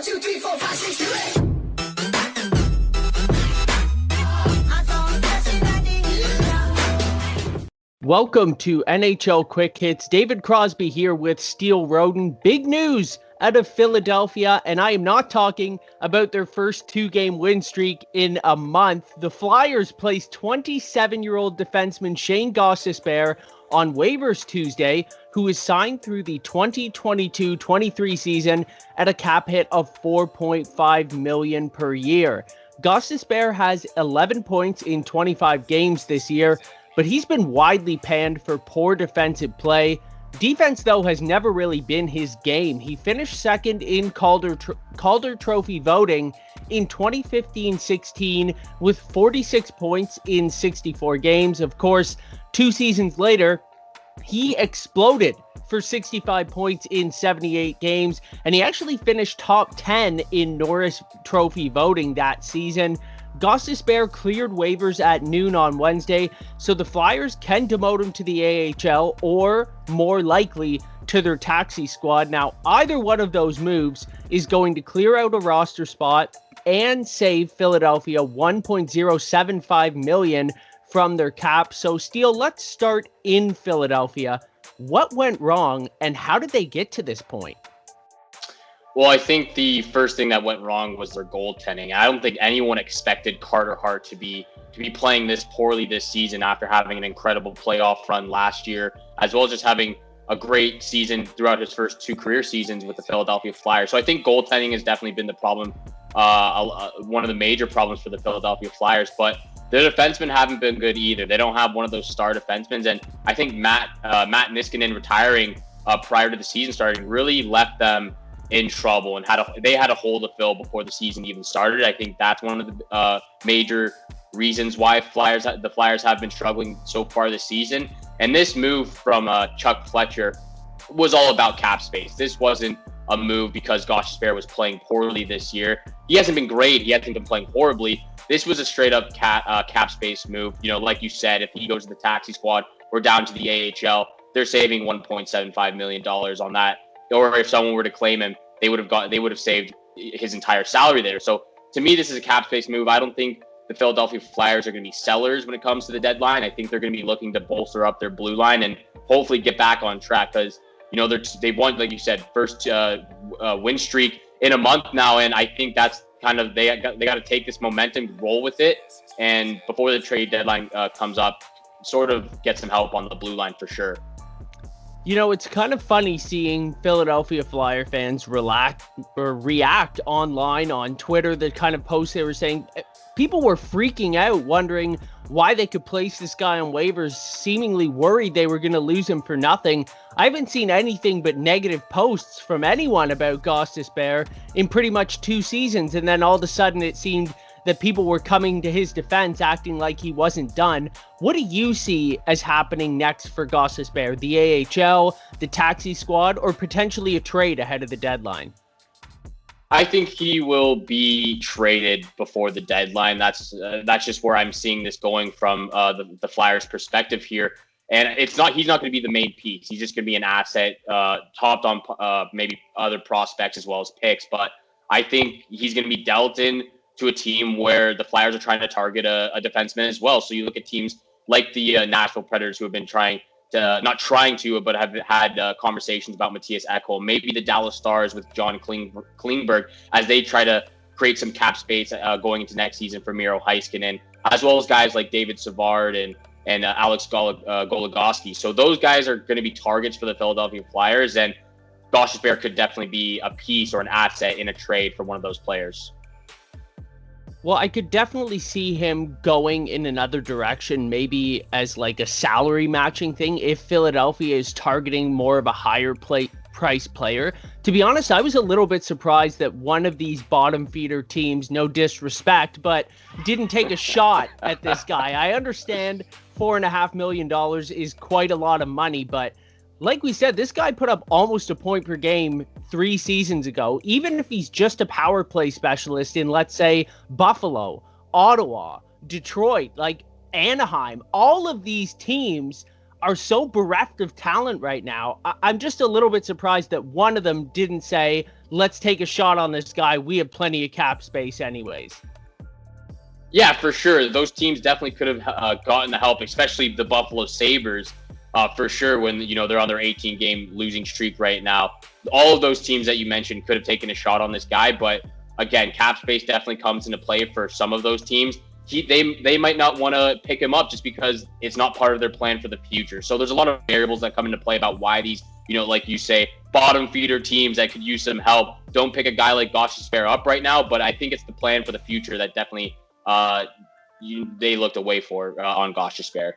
1, 2, 3, 4, 5, 6, 7, 8. Welcome to NHL Quick Hits. David Crosby here with Steele Roden. Big news out of Philadelphia, and I am not talking about their first two-game win streak in a month. The Flyers placed 27-year-old defenseman Shane Gostisbehere on waivers Tuesday, who is signed through the 2022-23 season at a cap hit of $4.5 million per year. Gostisbehere has 11 points in 25 games this year, but he's been widely panned for poor defensive play. Defense, though, has never really been his game. He finished second in Calder Trophy voting in 2015-16 with 46 points in 64 games. Of course, 2 seasons later, he exploded for 65 points in 78 games, and he actually finished top 10 in Norris Trophy voting that season. Gostisbehere cleared waivers at noon on Wednesday, so the Flyers can demote him to the AHL or, more likely, to their taxi squad. Now, either one of those moves is going to clear out a roster spot and save Philadelphia $1.075 million from their cap. So, Steele, let's start in Philadelphia. What went wrong, and how did they get to this point? Well, I think the first thing that went wrong was their goaltending. I don't think anyone expected Carter Hart to be playing this poorly this season after having an incredible playoff run last year, as well as just having a great season throughout his first 2 career seasons with the Philadelphia Flyers. So I think goaltending has definitely been the problem, one of the major problems for the Philadelphia Flyers. But their defensemen haven't been good either. They don't have one of those star defensemen, and I think Matt Niskanen retiring prior to the season starting really left them in trouble, and they had a hole to fill before the season even started. I think that's one of the major reasons why the Flyers have been struggling so far this season. And this move from Chuck Fletcher was all about cap space. This wasn't a move because Gostisbehere was playing poorly this year. He hasn't been great. He hasn't been playing horribly. This was a straight up cap space move. You know, like you said, if he goes to the taxi squad or down to the AHL, they're saving $1.75 million on that. Or if someone were to claim him, they would have saved his entire salary there. So to me, this is a cap space move. I don't think the Philadelphia Flyers are going to be sellers when it comes to the deadline. I think they're going to be looking to bolster up their blue line and hopefully get back on track, because they've won, like you said, first win streak in a month now, and I think that's kind of they got to take this momentum, roll with it, and before the trade deadline comes up, sort of get some help on the blue line for sure. You know, it's kind of funny seeing Philadelphia Flyer fans react online on Twitter. The kind of posts they were saying, people were freaking out, wondering why they could place this guy on waivers, seemingly worried they were going to lose him for nothing. I haven't seen anything but negative posts from anyone about Gostisbehere in pretty much 2 seasons, and then all of a sudden it seemed that people were coming to his defense, acting like he wasn't done. What do you see as happening next for Gostisbehere? The AHL, the taxi squad, or potentially a trade ahead of the deadline? I think he will be traded before the deadline. That's just where I'm seeing this going from the Flyers' perspective here. And he's not going to be the main piece. He's just going to be an asset, topped on maybe other prospects as well as picks. But I think he's going to be dealt in to a team where the Flyers are trying to target a defenseman as well. So you look at teams like the Nashville Predators, who have been but have had conversations about Matthias Ekholm, maybe the Dallas Stars with John Klingberg, as they try to create some cap space going into next season for Miro Heiskanen, as well as guys like David Savard and Alex Goligoski. So those guys are going to be targets for the Philadelphia Flyers, and Gostisbehere could definitely be a piece or an asset in a trade for one of those players. Well, I could definitely see him going in another direction, maybe as like a salary matching thing, if Philadelphia is targeting more of a higher price player. To be honest, I was a little bit surprised that one of these bottom feeder teams, no disrespect, but didn't take a shot at this guy. I understand $4.5 million is quite a lot of money, but like we said, this guy put up almost a point per game 3 seasons ago. Even if he's just a power play specialist in, let's say, Buffalo, Ottawa, Detroit, like Anaheim, all of these teams are so bereft of talent right now. I'm just a little bit surprised that one of them didn't say, let's take a shot on this guy. We have plenty of cap space anyways. Yeah, for sure. Those teams definitely could have gotten the help, especially the Buffalo Sabres, for sure, when they're on their 18-game losing streak right now. All of those teams that you mentioned could have taken a shot on this guy, but again, cap space definitely comes into play for some of those teams. They might not want to pick him up just because it's not part of their plan for the future. So there's a lot of variables that come into play about why these, like you say, bottom feeder teams that could use some help don't pick a guy like Gostisbehere up right now. But I think it's the plan for the future that definitely they looked away for on Gostisbehere.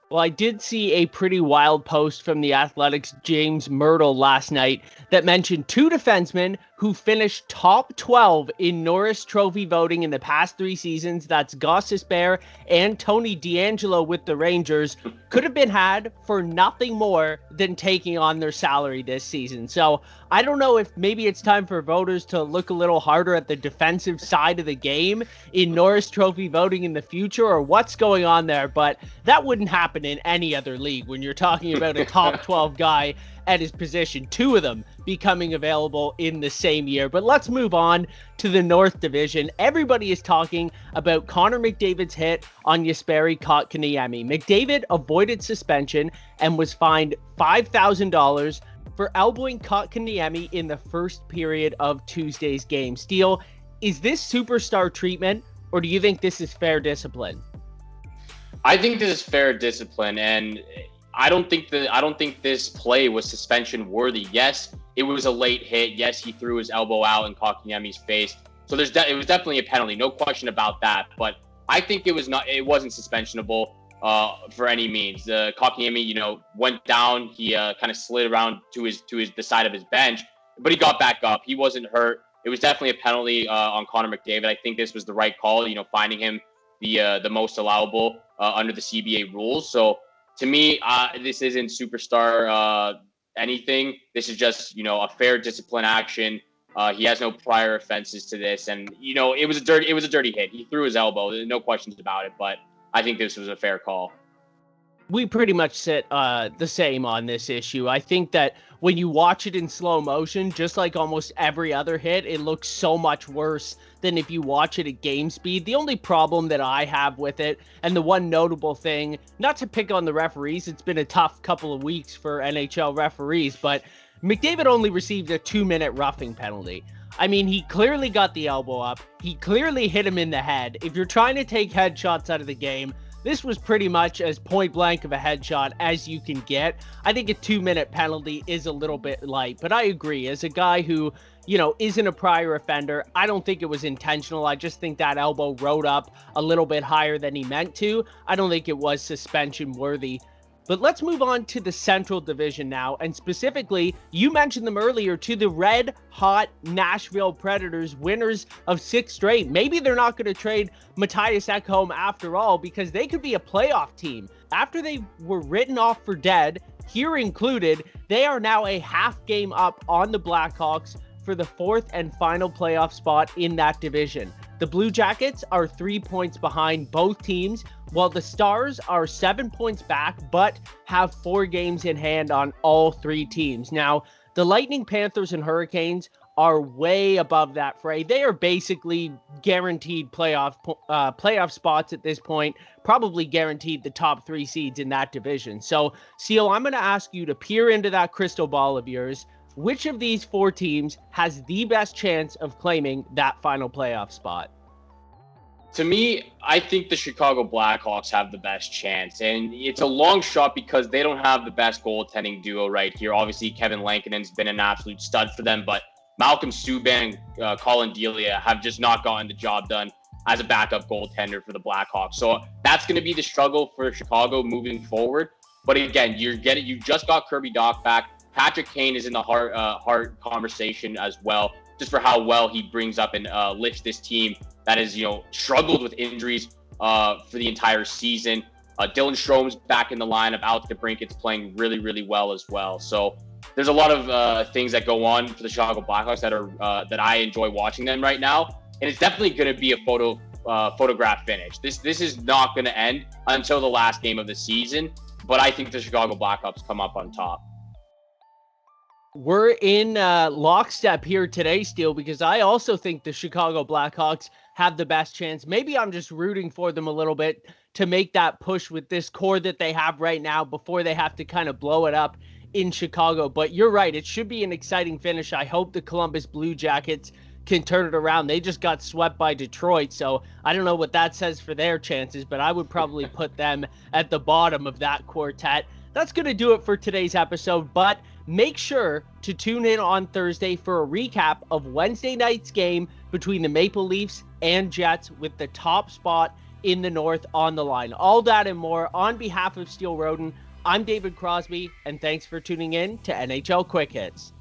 Well, I did see a pretty wild post from the Athletics' James Myrtle last night that mentioned two defensemen who finished top 12 in Norris Trophy voting in the past 3 seasons. That's Gostisbehere and Tony DeAngelo with the Rangers. Could have been had for nothing more than taking on their salary this season. So I don't know if maybe it's time for voters to look a little harder at the defensive side of the game in Norris Trophy voting in the future, or what's going on there, but that wouldn't happen in any other league when you're talking about a top 12 guy at his position, 2 of them becoming available in the same year. But let's move on to the North Division. Everybody is talking about Connor McDavid's hit on Jesperi Kotkaniemi. McDavid avoided suspension and was fined $5,000 for elbowing Kotkaniemi in the first period of Tuesday's game. Steele, is this superstar treatment, or do you think this is fair discipline? I think this is fair discipline, and I don't think this play was suspension worthy. Yes, it was a late hit. Yes, he threw his elbow out in Kotkaniemi's face. So it was definitely a penalty, no question about that. But I think it wasn't suspensionable for any means. Kotkaniemi, went down. He kind of slid around to the side of his bench, but he got back up. He wasn't hurt. It was definitely a penalty on Connor McDavid. I think this was the right call. Finding him the most allowable under the CBA rules. So to me, this isn't superstar anything. This is just, a fair discipline action. He has no prior offenses to this, and it was a dirty hit. He threw his elbow. There's no questions about it. But I think this was a fair call. We pretty much sit the same on this issue. I think that when you watch it in slow motion, just like almost every other hit, it looks so much worse than if you watch it at game speed. The only problem that I have with it, and the one notable thing, not to pick on the referees, it's been a tough couple of weeks for NHL referees, but McDavid only received a 2-minute roughing penalty. I mean, he clearly got the elbow up. He clearly hit him in the head. If you're trying to take headshots out of the game, this was pretty much as point blank of a headshot as you can get. I think a 2-minute penalty is a little bit light, but I agree. As a guy who, isn't a prior offender, I don't think it was intentional. I just think that elbow rode up a little bit higher than he meant to. I don't think it was suspension worthy. But let's move on to the Central Division now, and specifically, you mentioned them earlier, to the red-hot Nashville Predators, winners of 6 straight. Maybe they're not going to trade Matthias Ekholm after all, because they could be a playoff team. After they were written off for dead, here included, they are now a half game up on the Blackhawks for the 4th and final playoff spot in that division. The Blue Jackets are 3 points behind both teams, while the Stars are 7 points back, but have 4 games in hand on all 3 teams. Now, the Lightning, Panthers, and Hurricanes are way above that fray. They are basically guaranteed playoff spots at this point, probably guaranteed the top 3 seeds in that division. So, Seal, I'm going to ask you to peer into that crystal ball of yours. Which of these 4 teams has the best chance of claiming that final playoff spot? To me, I think the Chicago Blackhawks have the best chance, and it's a long shot because they don't have the best goaltending duo right here. Obviously, Kevin Lankinen's been an absolute stud for them, but Malcolm Subban and Colin Delia have just not gotten the job done as a backup goaltender for the Blackhawks. So that's going to be the struggle for Chicago moving forward. But again, you just got Kirby Dach back. Patrick Kane is in the heart conversation as well, just for how well he brings up and lifts this team that has, struggled with injuries for the entire season. Dylan Strom's back in the lineup. Alex DeBrincat's playing really, really well as well. So there's a lot of things that go on for the Chicago Blackhawks that I enjoy watching them right now. And it's definitely going to be a photograph finish. This is not going to end until the last game of the season. But I think the Chicago Blackhawks come up on top. We're in lockstep here today, Steele, because I also think the Chicago Blackhawks have the best chance. Maybe I'm just rooting for them a little bit to make that push with this core that they have right now before they have to kind of blow it up in Chicago. But you're right. It should be an exciting finish. I hope the Columbus Blue Jackets can turn it around. They just got swept by Detroit, so I don't know what that says for their chances, but I would probably put them at the bottom of that quartet. That's going to do it for today's episode, but make sure to tune in on Thursday for a recap of Wednesday night's game between the Maple Leafs and Jets with the top spot in the North on the line. All that and more. On behalf of Steele Roden, I'm David Crosby, and thanks for tuning in to NHL Quick Hits.